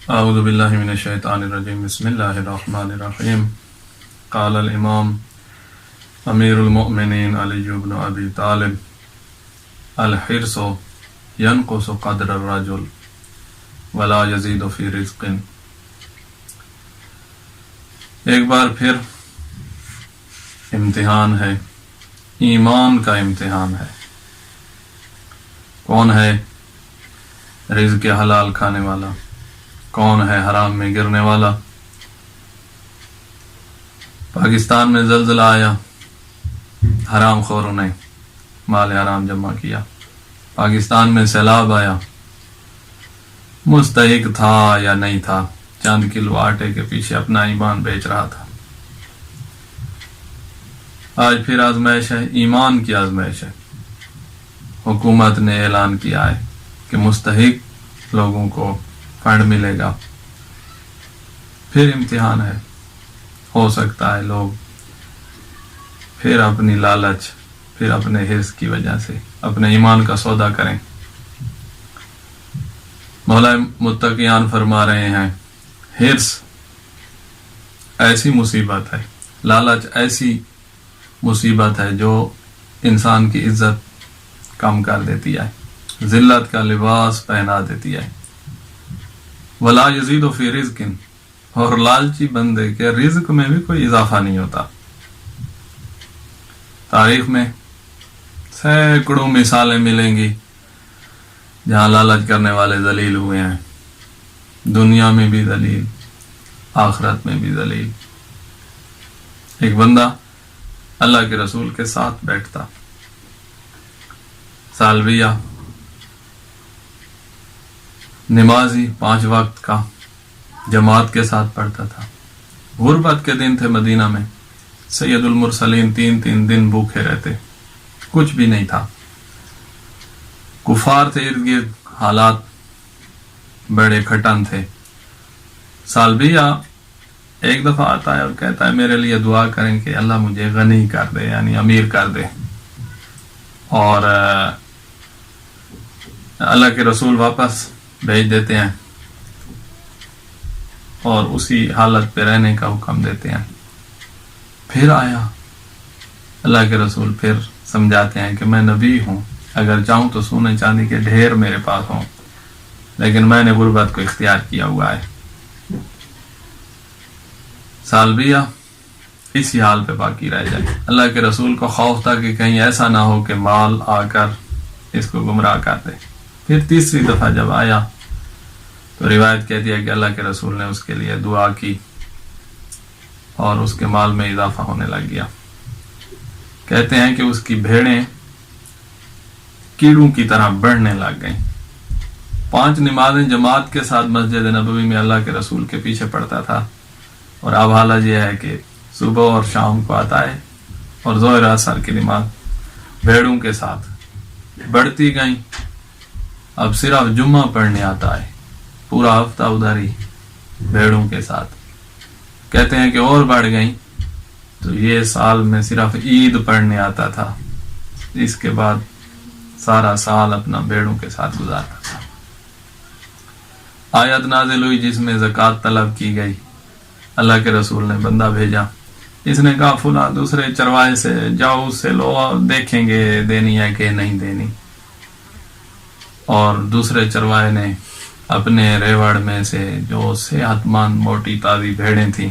اعوذ باللہ من الشیطان الرجیم بسم اللہ الرحمن الرحیم قال الامام امیر المؤمنین علی بن ابی طالب الحرص ينقص قدر الرجل ولا يزيد في رزق۔ ایک بار پھر امتحان ہے، ایمان کا امتحان ہے۔ کون ہے رزق حلال کھانے والا، کون ہے حرام میں گرنے والا۔ پاکستان میں زلزلہ آیا، حرام خوروں نے مال حرام جمع کیا۔ پاکستان میں سیلاب آیا، مستحق تھا یا نہیں تھا، چند کلو آٹے کے پیچھے اپنا ایمان بیچ رہا تھا۔ آج پھر آزمائش ہے، ایمان کی آزمائش ہے۔ حکومت نے اعلان کیا ہے کہ مستحق لوگوں کو فنڈ ملے گا۔ پھر امتحان ہے، ہو سکتا ہے لوگ پھر اپنی لالچ، پھر اپنے حرص کی وجہ سے اپنے ایمان کا سودا کریں۔ مولا متقیان فرما رہے ہیں، حرص ایسی مصیبت ہے، لالچ ایسی مصیبت ہے جو انسان کی عزت کم کر دیتی ہے، ذلت کا لباس پہنا دیتی ہے۔ ولا یزید فی رزق، اور لالچی بندے کے رزق میں بھی کوئی اضافہ نہیں ہوتا۔ تاریخ میں سینکڑوں مثالیں ملیں گی جہاں لالچ کرنے والے ذلیل ہوئے ہیں، دنیا میں بھی ذلیل، آخرت میں بھی ذلیل۔ ایک بندہ اللہ کے رسول کے ساتھ بیٹھتا، سالویہ، نمازی، 5 وقت کا جماعت کے ساتھ پڑھتا تھا۔ غربت کے دن تھے مدینہ میں، سید المرسلین 3 دن بھوکے رہتے، کچھ بھی نہیں تھا، کفار تھے ارد گرد، حالات بڑے کھٹن تھے۔ سالویہ ایک دفعہ آتا ہے اور کہتا ہے میرے لیے دعا کریں کہ اللہ مجھے غنی کر دے، یعنی امیر کر دے۔ اور اللہ کے رسول واپس بھیج دیتے ہیں اور اسی حالت پہ رہنے کا حکم دیتے ہیں۔ پھر آیا اللہ کے رسول، پھر سمجھاتے ہیں کہ میں نبی ہوں، اگر چاہوں تو سونے چاندی کے ڈھیر میرے پاس ہوں، لیکن میں نے غربت کو اختیار کیا ہوا ہے۔ سالویہ اسی حال پہ باقی رہ جائے۔ اللہ کے رسول کو خوف تھا کہ کہیں ایسا نہ ہو کہ مال آ کر اس کو گمراہ کر دے۔ پھر تیسری دفعہ جب آیا تو روایت کہتی ہے کہ اللہ کے رسول نے اس کے لیے دعا کی اور اس کے مال میں اضافہ ہونے لگ گیا۔ کہتے ہیں کہ اس کی بھیڑیں کیڑوں کی طرح بڑھنے لگ گئیں۔ 5 نمازیں جماعت کے ساتھ مسجد نبوی میں اللہ کے رسول کے پیچھے پڑھتا تھا، اور اب حالت یہ ہے کہ صبح اور شام کو آتا ہے اور ظہر عصر کی نماز بھیڑوں کے ساتھ بڑھتی گئیں۔ اب صرف جمعہ پڑھنے آتا ہے، پورا ہفتہ ادھر ہی بھیڑوں کے ساتھ۔ کہتے ہیں کہ اور بڑھ گئیں تو یہ سال میں صرف عید پڑھنے آتا تھا، اس کے بعد سارا سال اپنا بھیڑوں کے ساتھ گزارتا تھا۔ آیت نازل ہوئی جس میں زکوٰۃ طلب کی گئی، اللہ کے رسول نے بندہ بھیجا، اس نے کہا فلاں دوسرے چرواہے سے جاؤ، اس سے لو، دیکھیں گے دینی ہے کہ نہیں دینی۔ اور دوسرے چرواہے نے اپنے ریوڑ میں سے جو صحت مند موٹی تازی بھیڑیں تھیں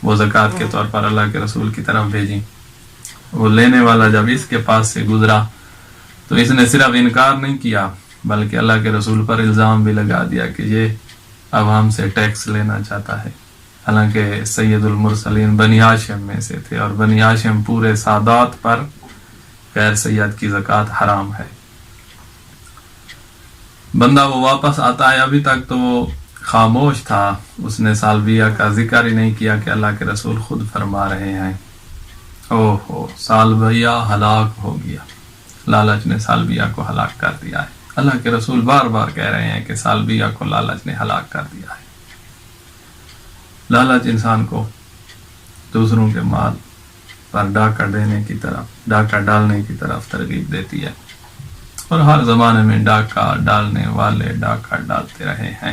وہ زکوٰۃ کے طور پر اللہ کے رسول کی طرف بھیجی۔ وہ لینے والا جب اس کے پاس سے گزرا تو اس نے صرف انکار نہیں کیا بلکہ اللہ کے رسول پر الزام بھی لگا دیا کہ یہ اب ہم سے ٹیکس لینا چاہتا ہے، حالانکہ سید المرسلین بنی ہاشم میں سے تھے، اور بنی ہاشم پورے سادات پر غیر سید کی زکوٰۃ حرام ہے۔ بندہ وہ واپس آتا ہے، ابھی تک تو وہ خاموش تھا، اس نے سالویہ کا ذکر ہی نہیں کیا کہ اللہ کے رسول خود فرما رہے ہیں اوہو سالویہ ہلاک ہو گیا، لالچ نے سالویہ کو ہلاک کر دیا ہے۔ اللہ کے رسول بار بار کہہ رہے ہیں کہ سالویہ کو لالچ نے ہلاک کر دیا ہے۔ لالچ انسان کو دوسروں کے مال پر ڈاکہ دینے کی طرف، ڈاکہ ڈالنے کی طرف ترغیب دیتی ہے، اور ہر زمانے میں ڈاکہ ڈالنے والے ڈاکہ ڈالتے رہے ہیں۔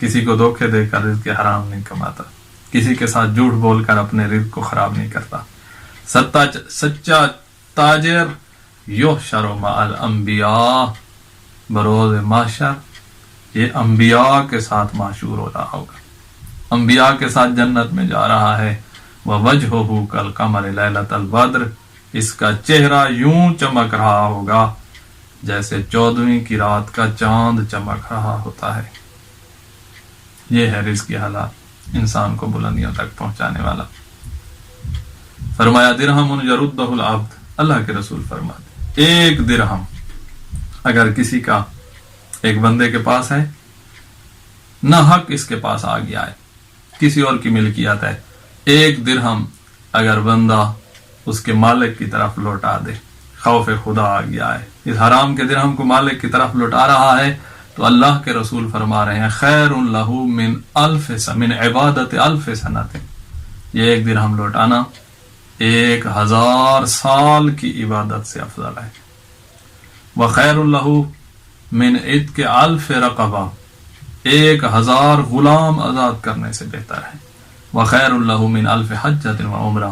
کسی کو دھوکے دے کر رزق حرام نہیں کماتا، کسی کے ساتھ جھوٹ بول کر اپنے رزق کو خراب نہیں کرتا۔ سچا تاجر یحشر مع الانبیاء، بروز محشر یہ انبیاء کے ساتھ معشور ہو رہا ہوگا، انبیاء کے ساتھ جنت میں جا رہا ہے۔ ووجہہ کالقمر لیلۃ البدر، اس کا چہرہ یوں چمک رہا ہوگا جیسے 14ویں کی رات کا چاند چمک رہا ہوتا ہے۔ یہ ہے رزق کی حالات، انسان کو بلندیوں تک پہنچانے والا۔ فرمایا درہم یردہ العبد، اللہ کے رسول فرماتے ایک درہم اگر کسی کا ایک بندے کے پاس ہے، نہ حق اس کے پاس آ گیا ہے، کسی اور کی ملکیت ہے، ایک درہم اگر بندہ اس کے مالک کی طرف لوٹا دے، خوف خدا آ گیا ہے، اس حرام کے درہم کو مالک کی طرف لوٹا رہا ہے، تو اللہ کے رسول فرما رہے ہیں خیر لہ من عبادت الف سنت، یہ ایک درہم لوٹانا 1000 سال کی عبادت سے افضل ہے۔ وخیر لہ من عتق الف رقبہ، 1000 غلام آزاد کرنے سے بہتر ہے۔ وخیر لہ من الف حجۃ و عمرہ،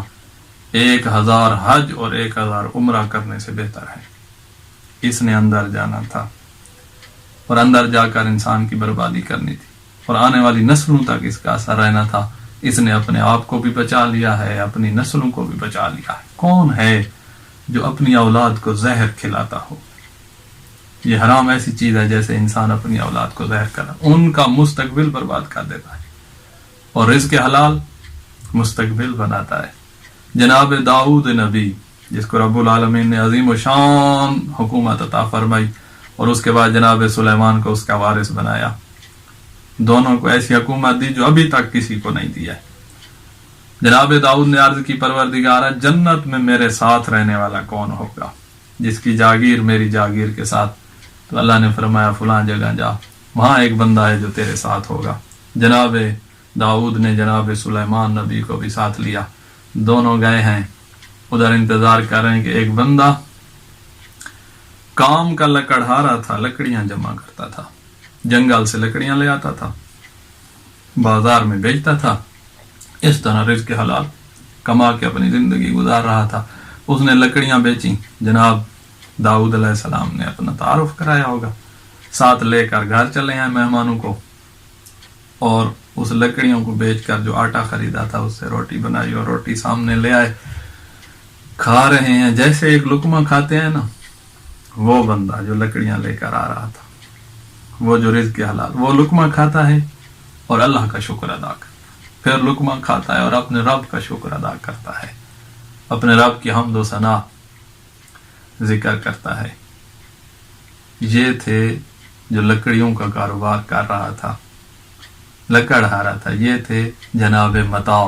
1000 حج اور 1000 عمرہ کرنے سے بہتر ہے۔ اس نے اندر جانا تھا اور اندر جا کر انسان کی بربادی کرنی تھی اور آنے والی نسلوں تک اس کا اثر رہنا تھا۔ اس نے اپنے آپ کو بھی بچا لیا ہے، اپنی نسلوں کو بھی بچا لیا ہے۔ کون ہے جو اپنی اولاد کو زہر کھلاتا ہو؟ یہ حرام ایسی چیز ہے جیسے انسان اپنی اولاد کو زہر کرا، ان کا مستقبل برباد کر دیتا ہے، اور رزق حلال مستقبل بناتا ہے۔ جناب داؤد نبی، جس کو رب العالمین نے عظیم و شان حکومت عطا فرمائی، اور اس کے بعد جناب سلیمان کو اس کا وارث بنایا، دونوں کو ایسی حکومت دی جو ابھی تک کسی کو نہیں دی ہے۔ جناب داؤد نے عرض کی پروردگارہ جنت میں میرے ساتھ رہنے والا کون ہوگا، جس کی جاگیر میری جاگیر کے ساتھ؟ تو اللہ نے فرمایا فلاں جگہ جا، وہاں ایک بندہ ہے جو تیرے ساتھ ہوگا۔ جناب داؤد نے جناب سلیمان نبی کو بھی ساتھ لیا، دونوں گئے ہیں، ادھر انتظار کر رہے ہیں کہ ایک بندہ کام کا لکڑہارا تھا، لکڑیاں جمع کرتا تھا، جنگل سے لکڑیاں لے آتا تھا، بازار میں بیچتا تھا، اس طرح رزق حلال کما کے اپنی زندگی گزار رہا تھا۔ اس نے لکڑیاں بیچیں، جناب داؤد علیہ السلام نے اپنا تعارف کرایا ہوگا، ساتھ لے کر گھر چلے ہیں مہمانوں کو، اور اس لکڑیوں کو بیچ کر جو آٹا خریدا تھا اس سے روٹی بنائی اور روٹی سامنے لے آئے، کھا رہے ہیں۔ جیسے ایک لقمہ کھاتے ہیں نا، وہ بندہ جو لکڑیاں لے کر آ رہا تھا، وہ جو رزق حلال، وہ لقمہ کھاتا ہے اور اللہ کا شکر ادا کرتا ہے، پھر لقمہ کھاتا ہے اور اپنے رب کا شکر ادا کرتا ہے، اپنے رب کی حمد و ثنا ذکر کرتا ہے۔ یہ تھے جو لکڑیوں کا کاروبار کر رہا تھا، لکڑہارا تھا۔ یہ تھے جناب متاع،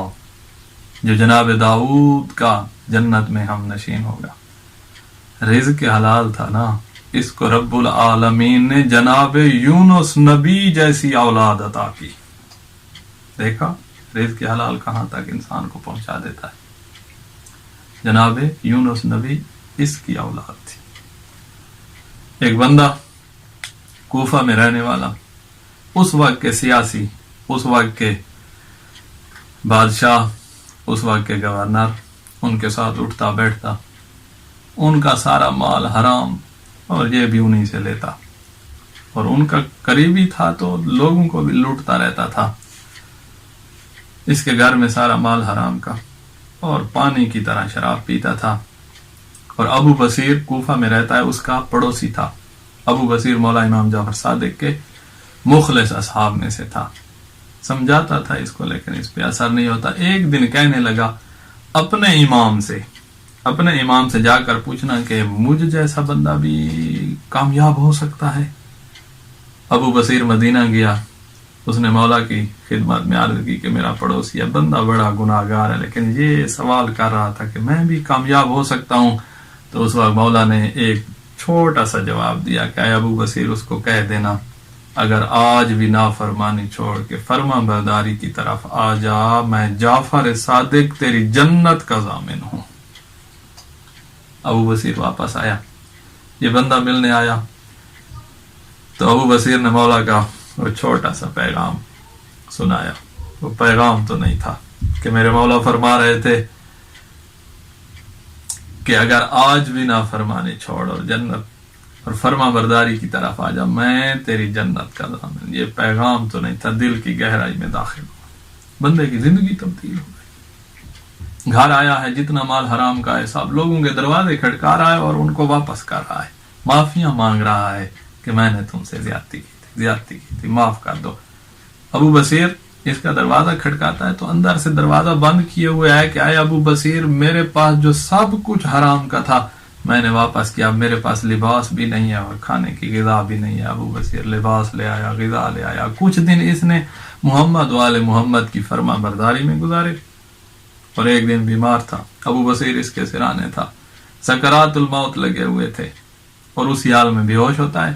جو جناب داؤد کا جنت میں ہم نشین ہوگا۔ رزق حلال تھا نا، اس کو رب العالمین نے جناب یونس نبی جیسی اولاد عطا کی۔ دیکھا رزق حلال کہاں تک انسان کو پہنچا دیتا ہے۔ جناب یونس نبی اس کی اولاد تھی۔ ایک بندہ کوفہ میں رہنے والا، اس وقت کے سیاسی، اس وقت کے بادشاہ، اس وقت کے گورنر، ان کے ساتھ اٹھتا بیٹھتا، ان کا سارا مال حرام، اور یہ بھی انہی سے لیتا، اور ان کا قریبی تھا تو لوگوں کو بھی لوٹتا رہتا تھا۔ اس کے گھر میں سارا مال حرام کا، اور پانی کی طرح شراب پیتا تھا۔ اور ابو بصیر کوفہ میں رہتا ہے، اس کا پڑوسی تھا۔ ابو بصیر مولا امام جعفر صادق کے مخلص اصحاب میں سے تھا، سمجھاتا تھا اس کو، لیکن اس پہ اثر نہیں ہوتا۔ ایک دن کہنے لگا اپنے امام سے جا کر پوچھنا کہ مجھ جیسا بندہ بھی کامیاب ہو سکتا ہے۔ ابو بصیر مدینہ گیا، اس نے مولا کی خدمت میں عرض کی کہ میرا پڑوسی ہے، بندہ بڑا گناہگار ہے، لیکن یہ سوال کر رہا تھا کہ میں بھی کامیاب ہو سکتا ہوں۔ تو اس وقت مولا نے ایک چھوٹا سا جواب دیا کہ اے ابو بصیر، اس کو کہہ دینا اگر آج بھی نافرمانی چھوڑ کے فرما برداری کی طرف آ جا، میں جعفر صادق تیری جنت کا ضامن ہوں۔ ابو بصیر واپس آیا، یہ بندہ ملنے آیا، تو ابو بصیر نے مولا کا وہ چھوٹا سا پیغام سنایا. وہ پیغام تو نہیں تھا کہ میرے مولا فرما رہے تھے کہ اگر آج بھی نافرمانی چھوڑ اور جنت اور فرما برداری کی طرف آ جا، میں تیری جنت کا ضامن. یہ پیغام تو نہیں تھا، دل کی گہرائی میں داخل ہوا، بندے کی زندگی تبدیل ہو گئی. گھر آیا ہے، جتنا مال حرام کا ہے سب لوگوں کے دروازے کھٹکا رہا ہے اور ان کو واپس کر رہا ہے، معافیاں مانگ رہا ہے کہ میں نے تم سے زیادتی کی تھی، معاف کر دو. ابو بصیر اس کا دروازہ کھٹکاتا ہے تو اندر سے دروازہ بند کیے ہوئے ہے کہ اے ابو بصیر، میرے پاس جو سب کچھ حرام کا تھا میں نے واپس کیا، میرے پاس لباس بھی نہیں ہے اور کھانے کی غذا بھی نہیں ہے. ابو بصیر لباس لے آیا، غذا لے آیا. کچھ دن اس نے محمد والے محمد کی فرما برداری میں گزارے اور ایک دن بیمار تھا. ابو بصیر اس کے سرانے تھا، سکرات الموت لگے ہوئے تھے اور اسی حال میں بے ہوش ہوتا ہے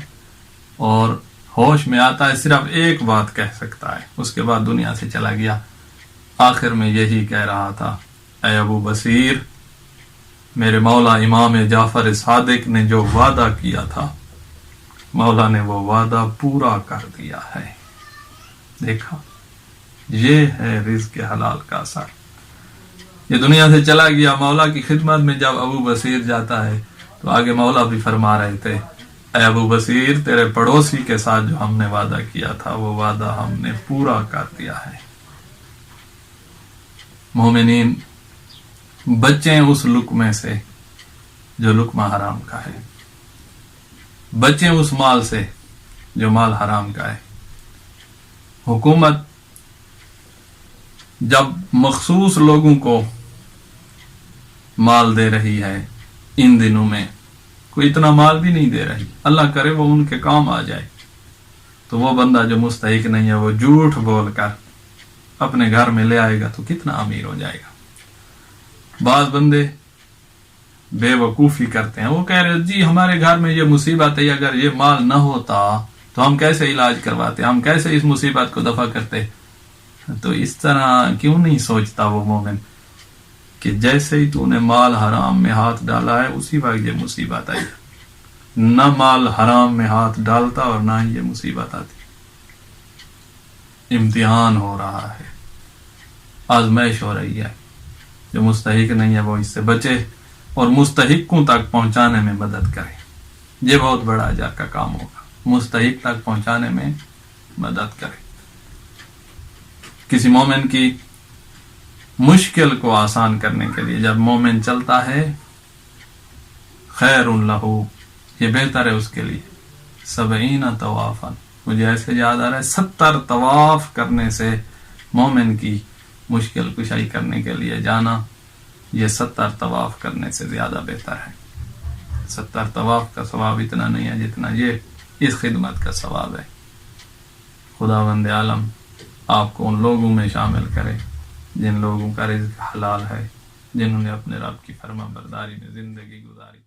اور ہوش میں آتا ہے، صرف ایک بات کہہ سکتا ہے، اس کے بعد دنیا سے چلا گیا. آخر میں یہی کہہ رہا تھا، اے ابو بصیر، میرے مولا امام جعفر صادق نے جو وعدہ کیا تھا مولا نے وہ وعدہ پورا کر دیا ہے. دیکھا، یہ ہے رزق حلال کا اثر. یہ دنیا سے چلا گیا. مولا کی خدمت میں جب ابو بصیر جاتا ہے تو آگے مولا بھی فرما رہے تھے، اے ابو بصیر، تیرے پڑوسی کے ساتھ جو ہم نے وعدہ کیا تھا وہ وعدہ ہم نے پورا کر دیا ہے. مومنین، بچیں اس لقمے سے جو لقمہ حرام کا ہے، بچیں اس مال سے جو مال حرام کا ہے. حکومت جب مخصوص لوگوں کو مال دے رہی ہے، ان دنوں میں کوئی اتنا مال بھی نہیں دے رہی، اللہ کرے وہ ان کے کام آ جائے، تو وہ بندہ جو مستحق نہیں ہے وہ جھوٹ بول کر اپنے گھر میں لے آئے گا تو کتنا امیر ہو جائے گا. بعض بندے بے وقوفی کرتے ہیں، وہ کہہ رہے جی ہمارے گھر میں یہ مصیبت ہے، اگر یہ مال نہ ہوتا تو ہم کیسے علاج کرواتے، ہم کیسے اس مصیبت کو دفع کرتے. تو اس طرح کیوں نہیں سوچتا وہ مومن کہ جیسے ہی تو نے مال حرام میں ہاتھ ڈالا ہے اسی وقت یہ مصیبت آئی. نہ مال حرام میں ہاتھ ڈالتا اور نہ ہی یہ مصیبت آتی. امتحان ہو رہا ہے، آزمائش ہو رہی ہے. جو مستحق نہیں ہے وہ اس سے بچے اور مستحقوں تک پہنچانے میں مدد کرے. یہ بہت بڑا اجر کا کام ہوگا، مستحق تک پہنچانے میں مدد کرے. کسی مومن کی مشکل کو آسان کرنے کے لیے جب مومن چلتا ہے، خیر لہو، یہ بہتر ہے اس کے لیے 70 طوافا. مجھے ایسے یاد آ رہا ہے 70 طواف کرنے سے مومن کی مشکل کشائی کرنے کے لیے جانا، یہ 70 طواف کرنے سے زیادہ بہتر ہے. 70 طواف کا ثواب اتنا نہیں ہے جتنا یہ اس خدمت کا ثواب ہے. خداوند عالم آپ کو ان لوگوں میں شامل کرے جن لوگوں کا رزق حلال ہے، جنہوں نے اپنے رب کی فرما برداری میں زندگی گزاری.